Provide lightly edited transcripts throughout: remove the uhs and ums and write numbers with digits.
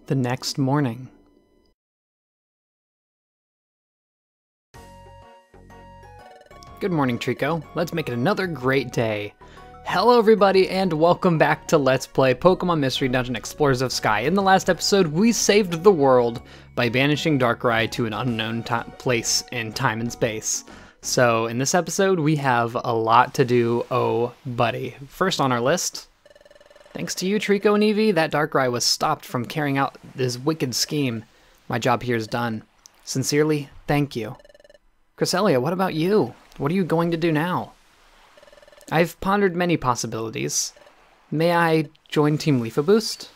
the next morning. Good morning, Trico. Let's make it another great day. Hello everybody and welcome back to Let's Play Pokemon Mystery Dungeon Explorers of Sky. In the last episode, we saved the world by banishing Darkrai to an unknown place in time and space. So in this episode, we have a lot to do, oh buddy. First on our list, thanks to you, Trico and Eevee, that Darkrai was stopped from carrying out this wicked scheme. My job here is done. Sincerely, thank you. Cresselia, what about you? What are you going to do now? I've pondered many possibilities. May I join Team Leaf Boost?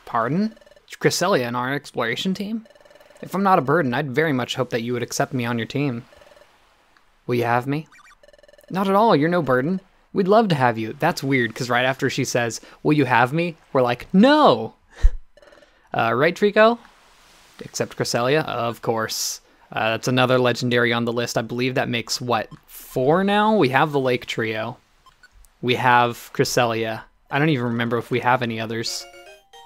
Pardon? Cresselia in our exploration team? If I'm not a burden, I'd very much hope that you would accept me on your team. Will you have me? Not at all, you're no burden. We'd love to have you. That's weird, because right after she says, will you have me? We're like, no! Right, Trico? Except Cresselia? Of course. That's another legendary on the list. I believe that makes, what, 4 now? We have the Lake Trio. We have Cresselia. I don't even remember if we have any others.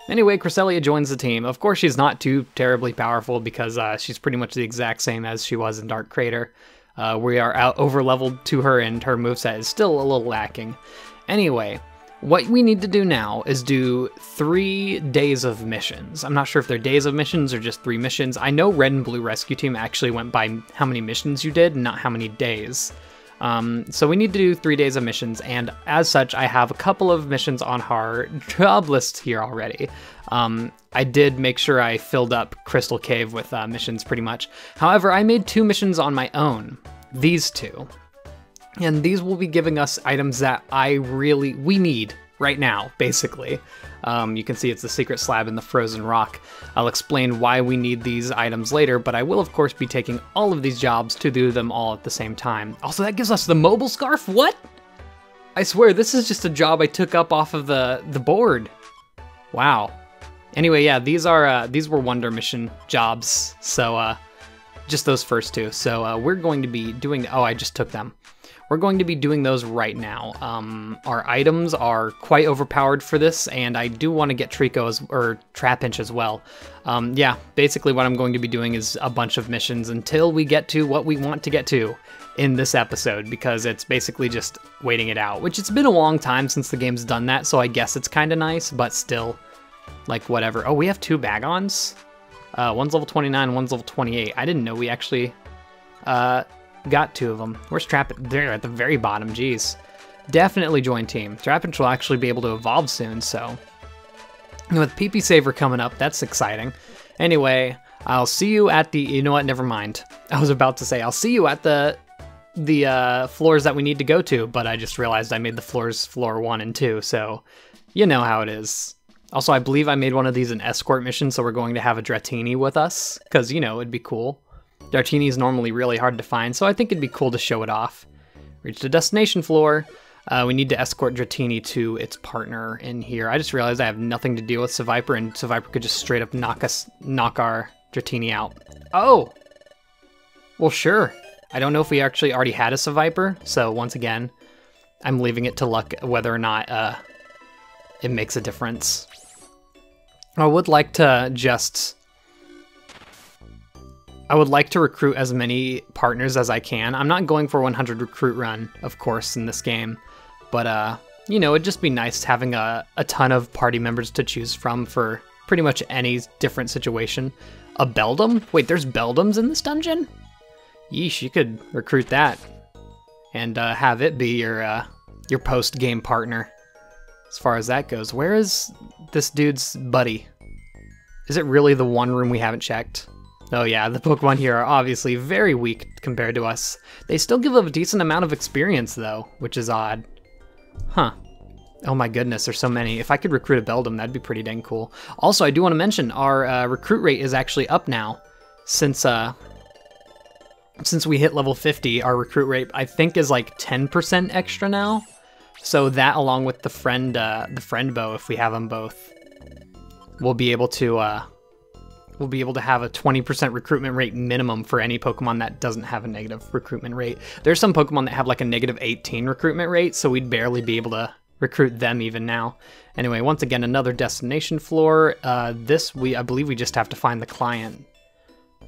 Anyway, Cresselia joins the team. Of course, she's not too terribly powerful because she's pretty much the exact same as she was in Dark Crater. We are out over-leveled to her, and her moveset is still a little lacking. Anyway, what we need to do now is do 3 days of missions. I'm not sure if they're days of missions or just 3 missions. I know Red and Blue Rescue Team actually went by how many missions you did, not how many days. So we need to do 3 days of missions, and as such, I have a couple of missions on our job list here already. I did make sure I filled up Crystal Cave with missions pretty much. However, I made 2 missions on my own. These 2. And these will be giving us items that we need right now, basically. You can see it's the secret slab and the frozen rock. I'll explain why we need these items later, but I will of course be taking all of these jobs to do them all at the same time. Also, that gives us the mobile scarf? What? I swear, this is just a job I took up off of the board. Wow. Anyway, yeah, these were Wonder Mission jobs, so just those first 2. So we're going to be doing, oh, I just took them. We're going to be doing those right now. Our items are quite overpowered for this, and I do want to get Trapinch as well. Yeah, basically what I'm going to be doing is a bunch of missions until we get to what we want to get to in this episode, because it's basically just waiting it out, which it's been a long time since the game's done that, so I guess it's kind of nice, but still, like, whatever. Oh, we have 2 Bagons? One's level 29, one's level 28. I didn't know we actually got 2 of them. Where's Trapinch? They're at the very bottom, geez. Definitely join team. Trapinch will actually be able to evolve soon, so. And with PP Saver coming up, that's exciting. Anyway, I'll see you at the, you know what, never mind. I was about to say, I'll see you at the floors that we need to go to, but I just realized I made the floors floor 1 and 2, so you know how it is. Also, I believe I made one of these an escort mission, so we're going to have a Dratini with us, because, you know, it'd be cool. Dratini is normally really hard to find, so I think it'd be cool to show it off. Reach the destination floor. We need to escort Dratini to its partner in here. I just realized I have nothing to deal with Seviper, and Seviper could just straight up knock our Dratini out. Oh! Well, sure. I don't know if we actually already had a Seviper, so once again, I'm leaving it to luck whether or not it makes a difference. I would like to recruit as many partners as I can. I'm not going for 100 recruit run, of course, in this game. But, you know, it'd just be nice having a ton of party members to choose from for pretty much any different situation. A Beldum? Wait, there's Beldums in this dungeon? Yeesh, you could recruit that. And have it be your post-game partner. As far as that goes. Where is this dude's buddy? Is it really the one room we haven't checked? Oh yeah, the Pokemon here are obviously very weak compared to us. They still give a decent amount of experience though, which is odd. Huh. Oh my goodness, there's so many. If I could recruit a Beldum, that'd be pretty dang cool. Also, I do want to mention, our recruit rate is actually up now. Since we hit level 50, our recruit rate, I think, is like 10% extra now. So that, along with the friend bow, if we have them both, we'll be able to have a 20% recruitment rate minimum for any Pokemon that doesn't have a negative recruitment rate. There's some Pokemon that have like a negative 18 recruitment rate, so we'd barely be able to recruit them even now. Anyway, once again, another destination floor. I believe we just have to find the client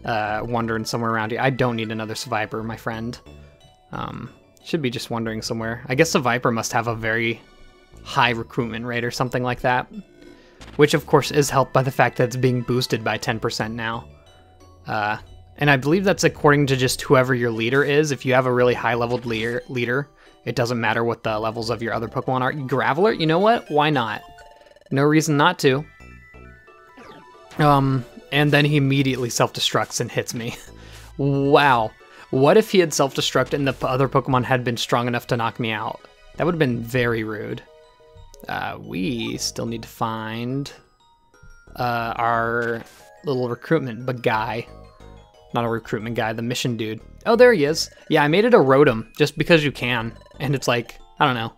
wandering somewhere around here. I don't need another Viper, my friend. Should be just wandering somewhere. I guess the Viper must have a very high recruitment rate or something like that, which of course is helped by the fact that it's being boosted by 10% now. And I believe that's according to just whoever your leader is. If you have a really high-leveled leader, it doesn't matter what the levels of your other Pokemon are. Graveler, you know what? Why not? No reason not to. And then he immediately self-destructs and hits me. Wow. What if he had self-destructed and the other Pokemon had been strong enough to knock me out? That would have been very rude. We still need to find our little recruitment guy. Not a recruitment guy, the mission dude. Oh, there he is. Yeah, I made it a Rotom just because you can. And it's like, I don't know.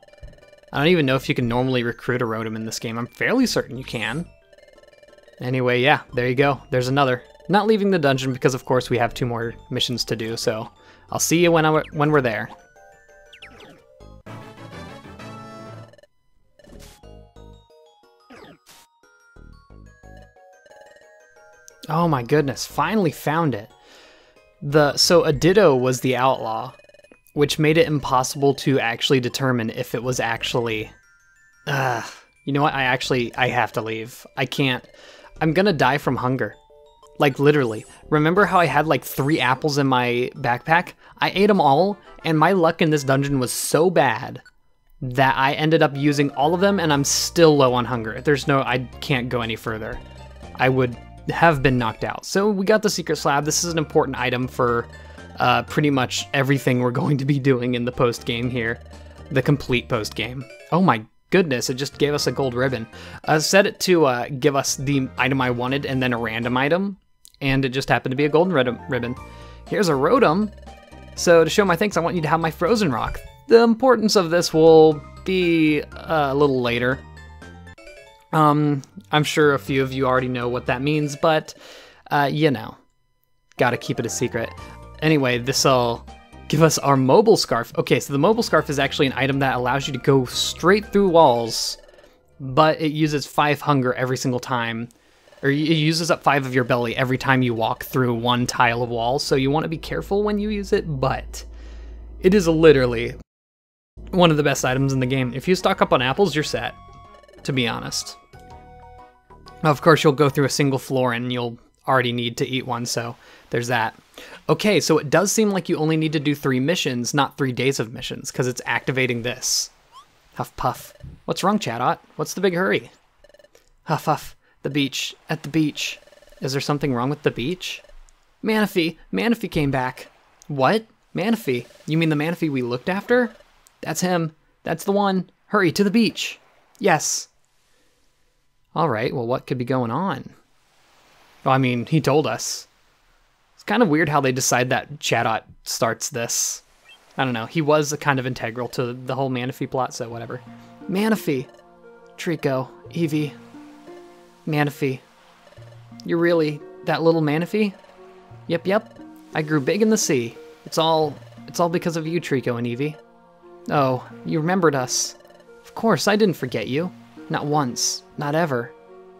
I don't even know if you can normally recruit a Rotom in this game. I'm fairly certain you can. Anyway, yeah, there you go. There's another. Not leaving the dungeon because, of course, we have 2 more missions to do. So I'll see you when we're there. Oh my goodness, finally found it. So a Ditto was the outlaw, which made it impossible to actually determine if it was actually... you know what, I have to leave. I can't. I'm gonna die from hunger. Like, literally. Remember how I had like 3 apples in my backpack? I ate them all, and my luck in this dungeon was so bad that I ended up using all of them, and I'm still low on hunger. I can't go any further. I would have been knocked out. So we got the secret slab. This is an important item for pretty much everything we're going to be doing in the post game here. The complete post game. Oh my goodness, it just gave us a gold ribbon. I set it to give us the item I wanted and then a random item, and it just happened to be a golden ribbon. Here's a Rotom. So to show my thanks, I want you to have my frozen rock. The importance of this will be a little later. I'm sure a few of you already know what that means, but, you know, gotta keep it a secret. Anyway, this'll give us our mobile scarf. Okay, so the mobile scarf is actually an item that allows you to go straight through walls, but it uses 5 hunger every single time, or it uses up 5 of your belly every time you walk through 1 tile of walls, so you want to be careful when you use it, but it is literally one of the best items in the game. If you stock up on apples, you're set, to be honest. Of course, you'll go through a single floor and you'll already need to eat one, so there's that. Okay, so it does seem like you only need to do 3 missions, not 3 days of missions, because it's activating this. Huff puff. What's wrong, Chatot? What's the big hurry? Huff huff. The beach. At the beach. Is there something wrong with the beach? Manaphy! Manaphy came back. What? Manaphy? You mean the Manaphy we looked after? That's him. That's the one. Hurry, to the beach. Yes. Alright, well, what could be going on? Well, I mean, he told us. It's kind of weird how they decide that Chatot starts this. I don't know. He was kind of integral to the whole Manaphy plot, so whatever. Manaphy. Trico. Eevee. Manaphy. You're really that little Manaphy? Yep. I grew big in the sea. It's all because of you, Trico and Eevee. Oh, you remembered us. Of course, I didn't forget you. Not once. Not ever.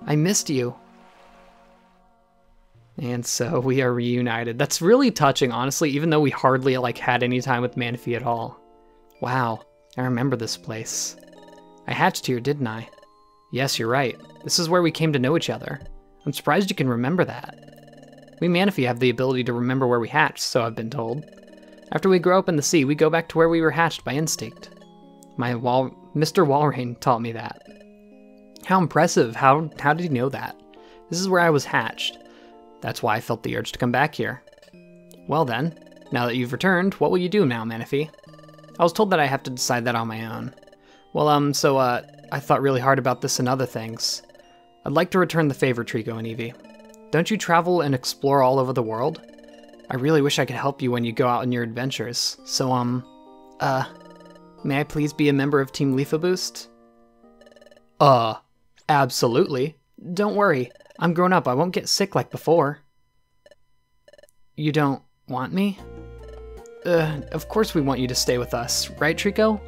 I missed you. And so we are reunited. That's really touching, honestly, even though we hardly had any time with Manaphy at all. Wow, I remember this place. I hatched here, didn't I? Yes, you're right. This is where we came to know each other. I'm surprised you can remember that. We Manaphy have the ability to remember where we hatched, so I've been told. After we grow up in the sea, we go back to where we were hatched by instinct. Mr. Walrein taught me that. How impressive. How did he know that? This is where I was hatched. That's why I felt the urge to come back here. Well then, now that you've returned, what will you do now, Manaphy? I was told that I have to decide that on my own. Well, I thought really hard about this and other things. I'd like to return the favor, Trico and Eevee. Don't you travel and explore all over the world? I really wish I could help you when you go out on your adventures. So, may I please be a member of Team Leafa Boost? Absolutely. Don't worry. I'm grown up. I won't get sick like before. You don't want me? Of course we want you to stay with us, right, Trico?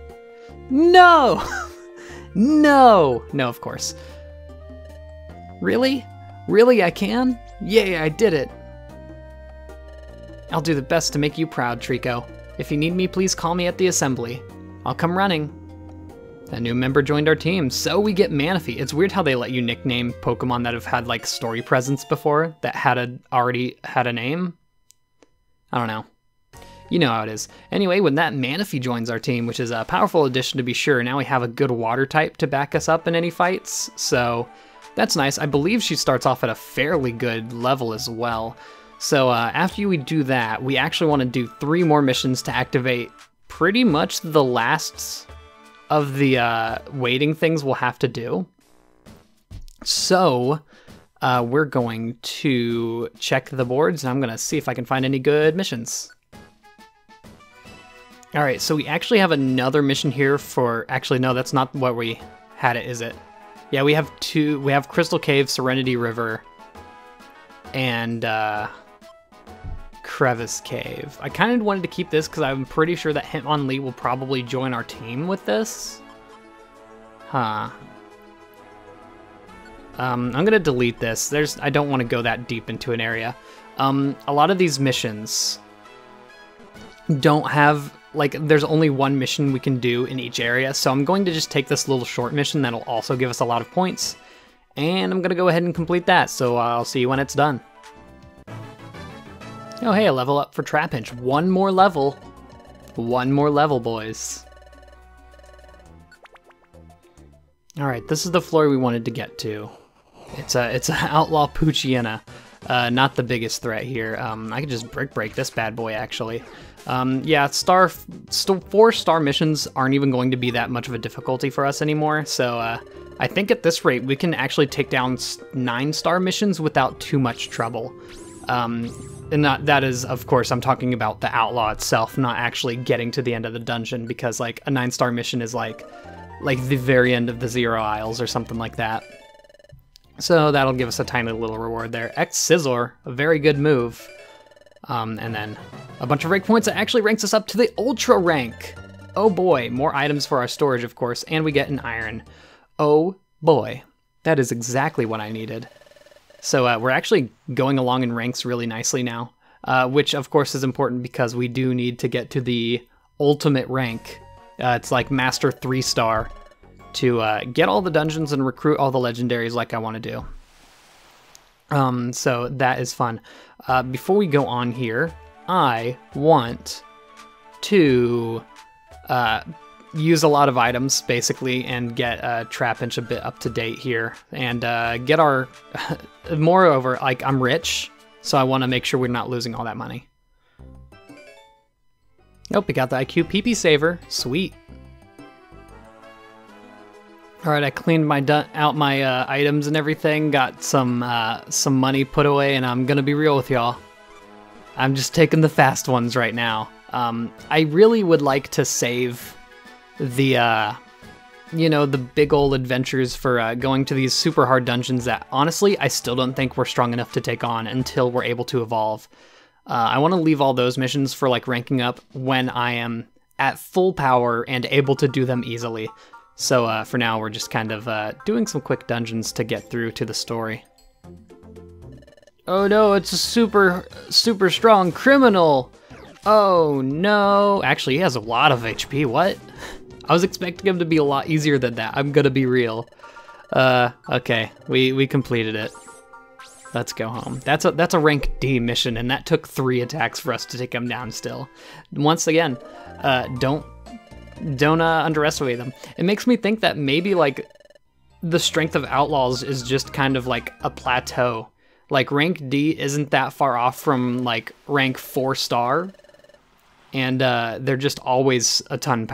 No! No! No, of course. Really? Really, I can? Yay, I did it. I'll do the best to make you proud, Trico. If you need me, please call me at the assembly. I'll come running. A new member joined our team, so we get Manaphy. It's weird how they let you nickname Pokemon that have had like story presence before, that already had a name. I don't know. You know how it is. Anyway, when that Manaphy joins our team, which is a powerful addition to be sure, now we have a good water type to back us up in any fights, so that's nice. I believe she starts off at a fairly good level as well. So after we do that, we actually want to do 3 more missions to activate pretty much the last of the waiting things we'll have to do. So we're going to check the boards, and I'm going to see if I can find any good missions. All right, so we actually have another mission here for... Actually, no, that's not what we had it, is it? Yeah, we have 2. We have Crystal Cave, Serenity River, and Crevice Cave. I kind of wanted to keep this because I'm pretty sure that Hitmonlee will probably join our team with this. Huh. I'm going to delete this. I don't want to go that deep into an area. A lot of these missions don't have... Like, there's only one mission we can do in each area, so I'm going to just take this little short mission that'll also give us a lot of points, and I'm going to go ahead and complete that, so I'll see you when it's done. Oh hey, a level up for Trapinch. One more level. One more level, boys. Alright, this is the floor we wanted to get to. It's a Outlaw Poochyena. Not the biggest threat here. I could just Brick Break this bad boy, actually. Yeah, 4-star missions aren't even going to be that much of a difficulty for us anymore, so I think at this rate we can actually take down 9-star missions without too much trouble. And that is, of course, I'm talking about the Outlaw itself, not actually getting to the end of the dungeon, because like a 9-star mission is like the very end of the 0 Isles or something like that. So that'll give us a tiny little reward there. X-Scissor, a very good move. And then a bunch of rank points that actually ranks us up to the Ultra rank. Oh boy, more items for our storage, of course, and we get an iron. Oh boy, that is exactly what I needed. So we're actually going along in ranks really nicely now, which of course is important because we do need to get to the ultimate rank. It's like Master 3-star to get all the dungeons and recruit all the legendaries like I want to do. So that is fun. Before we go on here, I want to use a lot of items, basically, and get Trapinch a bit up to date here. And get our... Moreover, like, I'm rich, so I want to make sure we're not losing all that money. Nope, we got the IQ PP Saver. Sweet. Alright, I cleaned out my items and everything, got some money put away, and I'm gonna be real with y'all. I'm just taking the fast ones right now. I really would like to save the, you know, the big ol' adventures for going to these super hard dungeons that, honestly, I still don't think we're strong enough to take on until we're able to evolve. I want to leave all those missions for, like, ranking up when I am at full power and able to do them easily. So for now, we're just kind of doing some quick dungeons to get through to the story. Oh no, it's a super strong criminal! Oh no! Actually, he has a lot of HP, what? I was expecting him to be a lot easier than that, I'm gonna be real. Okay, we completed it. Let's go home. That's a rank D mission, and that took 3 attacks for us to take him down still. Once again, don't underestimate them. It makes me think that maybe, like, the strength of Outlaws is just kind of like a plateau. Like, rank D isn't that far off from, like, rank 4-star. And they're just always a ton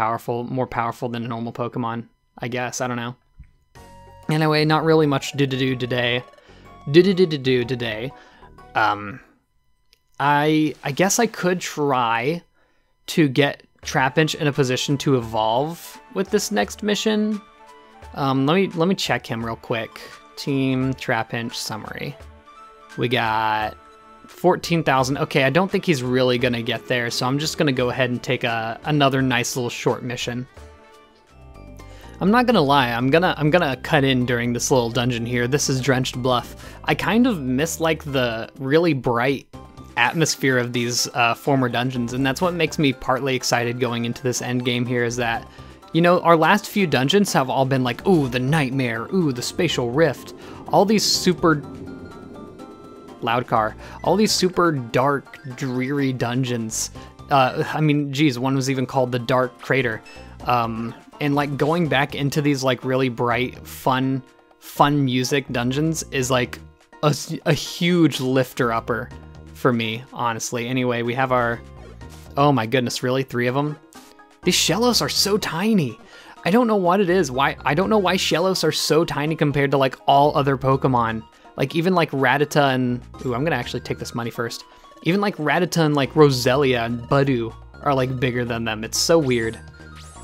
more powerful than a normal Pokemon, I guess. I don't know. Anyway, not really much to do today. I guess I could try to get Trapinch in a position to evolve with this next mission. Let me check him real quick. Team Trapinch summary. We got 14,000. Okay, I don't think he's really gonna get there, so I'm just gonna go ahead and take another nice little short mission. I'm not gonna lie, I'm gonna cut in during this little dungeon here. This is Drenched Bluff. I kind of miss like the really bright atmosphere of these former dungeons, and that's what makes me partly excited going into this end game here, is that, you know, our last few dungeons have all been like, ooh, the nightmare, ooh, the spatial rift, all these super loud car, all these super dark, dreary dungeons. I mean, geez, one was even called the Dark Crater. And like going back into these like really bright, fun music dungeons is like a huge lifter upper for me, honestly. Anyway, we have our, oh my goodness, really? 3 of them? These Shellos are so tiny. I don't know what it is. I don't know why Shellos are so tiny compared to like all other Pokemon. Like even like Rattata and, ooh, I'm gonna actually take this money first. Even like Rattata and like Roselia and Budew are like bigger than them. It's so weird.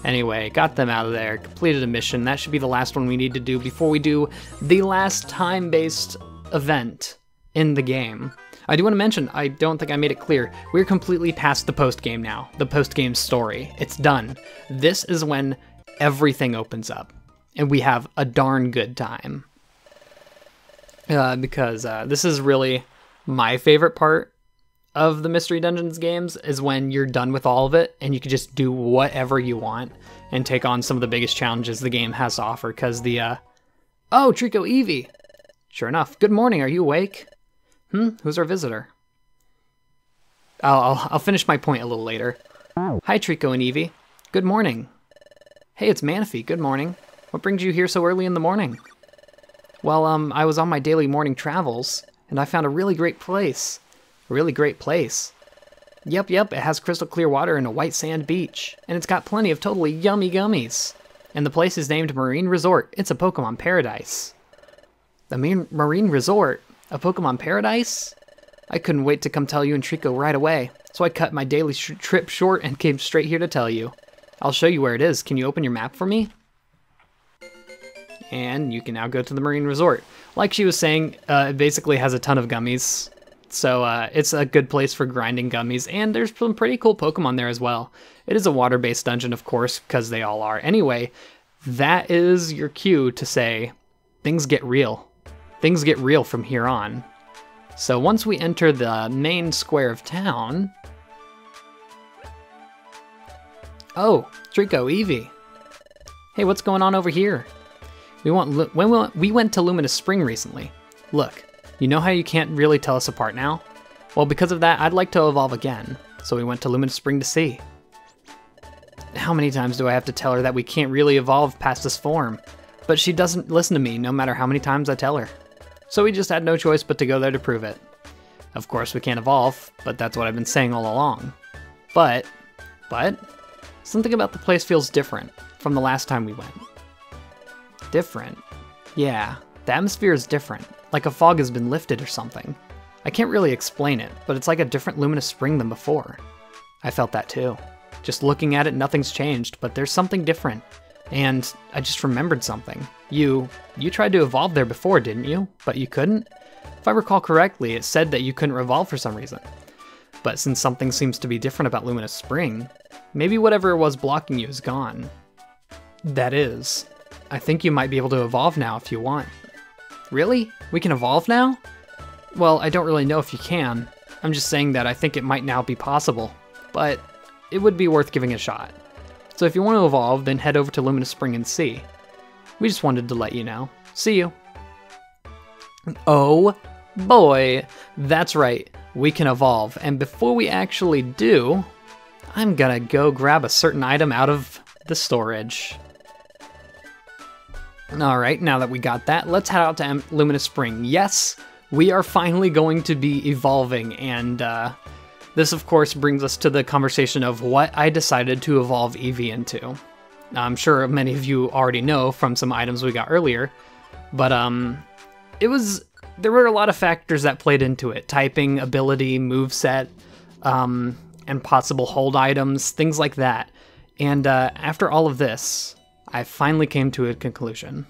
Anyway, got them out of there, completed a mission. That should be the last one we need to do before we do the last time-based event in the game. I do want to mention, I don't think I made it clear, we're completely past the post-game now, the post-game story. It's done. This is when everything opens up, and we have a darn good time. Because this is really my favorite part of the Mystery Dungeons games, is when you're done with all of it and you can just do whatever you want and take on some of the biggest challenges the game has to offer. Because the, oh, Trico Eevee! Sure enough. Good morning, are you awake? Who's our visitor? I'll finish my point a little later. Hi, Trico and Eevee. Good morning. Hey, it's Manaphy. Good morning. What brings you here so early in the morning? Well, I was on my daily morning travels, and I found a really great place. A really great place. Yep, it has crystal clear water and a white sand beach, and it's got plenty of totally yummy gummies. And the place is named Marine Resort. It's a Pokemon paradise. The Marine Resort? A Pokemon paradise? I couldn't wait to come tell you and Trico right away, so I cut my daily trip short and came straight here to tell you. I'll show you where it is. Can you open your map for me? And you can now go to the Marine Resort. Like she was saying, it basically has a ton of gummies. So it's a good place for grinding gummies, and there's some pretty cool Pokemon there as well. It is a water-based dungeon, of course, because they all are. Anyway, that is your cue to say, things get real. Things get real from here on. So once we enter the main square of town... Oh, Trico, Eevee. Hey, what's going on over here? We went to Luminous Spring recently. Look. You know how you can't really tell us apart now? Well, because of that, I'd like to evolve again. So we went to Luminous Spring to see. How many times do I have to tell her that we can't really evolve past this form? But she doesn't listen to me no matter how many times I tell her. So we just had no choice but to go there to prove it. Of course, we can't evolve, but that's what I've been saying all along. But, something about the place feels different from the last time we went. Different? Yeah, the atmosphere is different. Like a fog has been lifted or something. I can't really explain it, but it's like a different Luminous Spring than before. I felt that too. Just looking at it, nothing's changed, but there's something different. And I just remembered something. You tried to evolve there before, didn't you? But you couldn't? If I recall correctly, it said that you couldn't evolve for some reason. But since something seems to be different about Luminous Spring, maybe whatever it was blocking you is gone. That is, I think you might be able to evolve now if you want. Really? We can evolve now? Well, I don't really know if you can. I'm just saying that I think it might now be possible, but it would be worth giving a shot. So if you want to evolve, then head over to Luminous Spring and see. We just wanted to let you know. See you. Oh boy, that's right, we can evolve. And before we actually do, I'm gonna go grab a certain item out of the storage. Alright, now that we got that, let's head out to Luminous Spring. Yes, we are finally going to be evolving, and this of course brings us to the conversation of what I decided to evolve Eevee into. Now, I'm sure many of you already know from some items we got earlier, but there were a lot of factors that played into it. Typing, ability, moveset, and possible hold items, things like that. And after all of this, I finally came to a conclusion.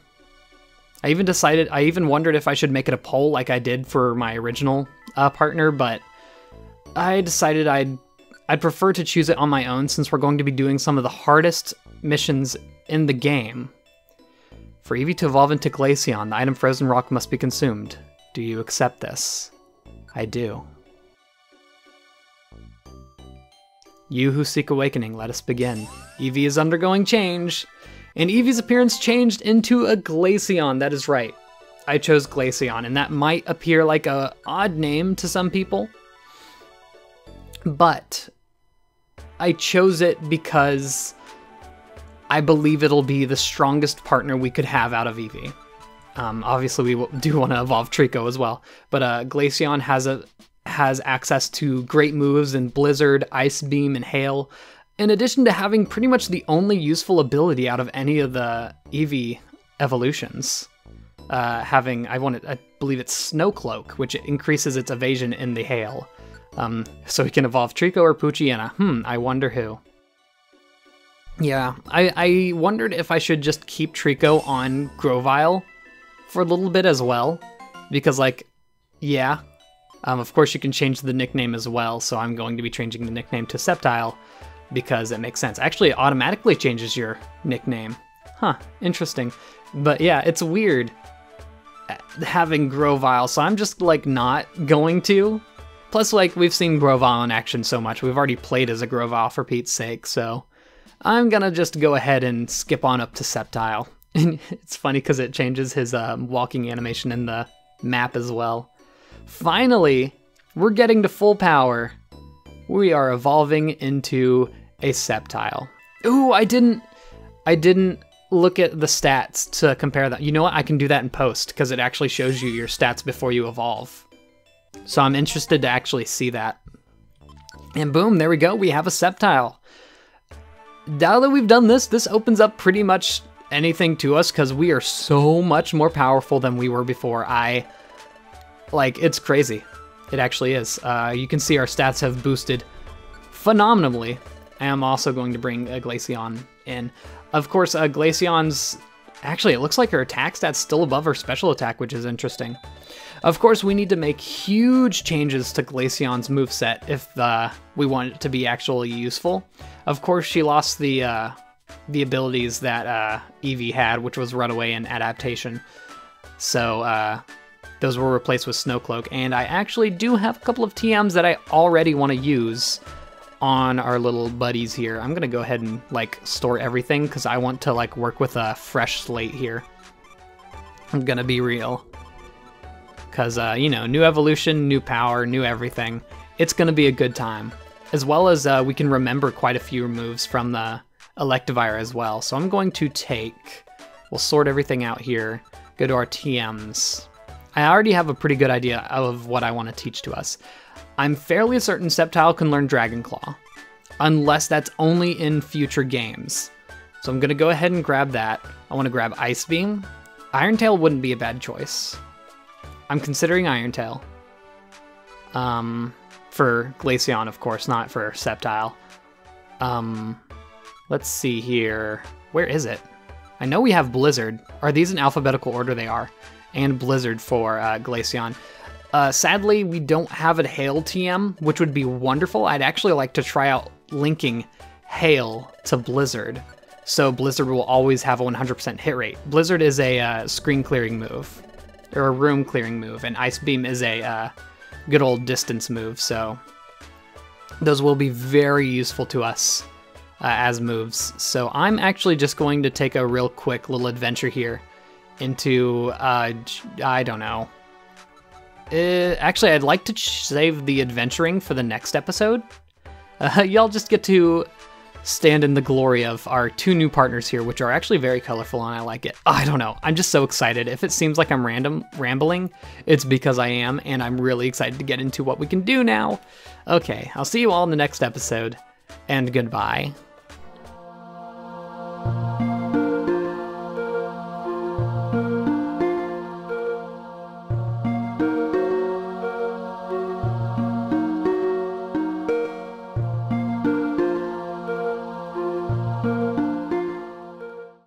I even wondered if I should make it a poll like I did for my original partner, but I decided I'd prefer to choose it on my own since we're going to be doing some of the hardest missions in the game For Eevee to evolve into Glaceon, the item Frozen Rock must be consumed. Do you accept this? I do. You who seek awakening, let us begin. Eevee is undergoing change, and Eevee's appearance changed into a Glaceon. That is right. I chose Glaceon, and that might appear like an odd name to some people, but I chose it because I believe it'll be the strongest partner we could have out of Eevee. Obviously, we do want to evolve Trico as well, but Glaceon has access to great moves in Blizzard, Ice Beam, and Hail, in addition to having pretty much the only useful ability out of any of the Eevee evolutions. I believe it's Snow Cloak, which increases its evasion in the Hail. So we can evolve Trico or Poochyena. I wonder who. Yeah, I wondered if I should just keep Trico on Grovyle for a little bit as well, because of course you can change the nickname as well, so I'm going to be changing the nickname to Sceptile, because it makes sense. Actually, it automatically changes your nickname. Interesting. But yeah, it's weird having Grovyle, so I'm just not going to. Plus, we've seen Grovyle in action so much. We've already played as a Grovyle for Pete's sake, so I'm gonna just go ahead and skip on up to Sceptile. And it's funny because it changes his walking animation in the map as well. Finally, we're getting to full power. We are evolving into a Sceptile. Ooh, I didn't look at the stats to compare that. You know what? I can do that in post because it actually shows you your stats before you evolve. So I'm interested to actually see that. And boom, there we go. We have a Sceptile. Now that we've done this, this opens up pretty much anything to us because we are so much more powerful than we were before. It's crazy. It actually is. You can see our stats have boosted phenomenally. I am also going to bring a Glaceon in. Of course, Glaceon's... Actually, it looks like her attack stat's still above her special attack, which is interesting. Of course, we need to make huge changes to Glaceon's moveset if we want it to be actually useful. Of course, she lost the abilities that Eevee had, which was Runaway and Adaptation. So those were replaced with Snow Cloak, and I actually do have a couple of TMs that I already want to use on our little buddies here. I'm gonna go ahead and store everything because I want to work with a fresh slate here. I'm gonna be real. Because, new evolution, new power, new everything. It's going to be a good time. As well as we can remember quite a few moves from the Electivire as well. So I'm going to we'll sort everything out here, go to our TMs. I already have a pretty good idea of what I want to teach to us. I'm fairly certain Sceptile can learn Dragon Claw, unless that's only in future games. So I'm going to go ahead and grab that. I want to grab Ice Beam. Iron Tail wouldn't be a bad choice. I'm considering Iron Tail. For Glaceon, of course, not for Sceptile. Let's see here. Where is it? I know we have Blizzard. Are these in alphabetical order? They are. And Blizzard for Glaceon. Sadly, we don't have a Hail TM, which would be wonderful. I'd actually like to try out linking Hail to Blizzard. So Blizzard will always have a 100% hit rate. Blizzard is a screen clearing move. Or a room clearing move, and Ice Beam is a good old distance move, so those will be very useful to us as moves. So I'm actually just going to take a real quick little adventure here into, I don't know. Actually, I'd like to save the adventuring for the next episode. Y'all just get to stand in the glory of our two new partners here, which are actually very colorful, and I like it. I don't know. I'm just so excited. If it seems like I'm rambling, it's because I am, and I'm really excited to get into what we can do now. Okay, I'll see you all in the next episode, and goodbye.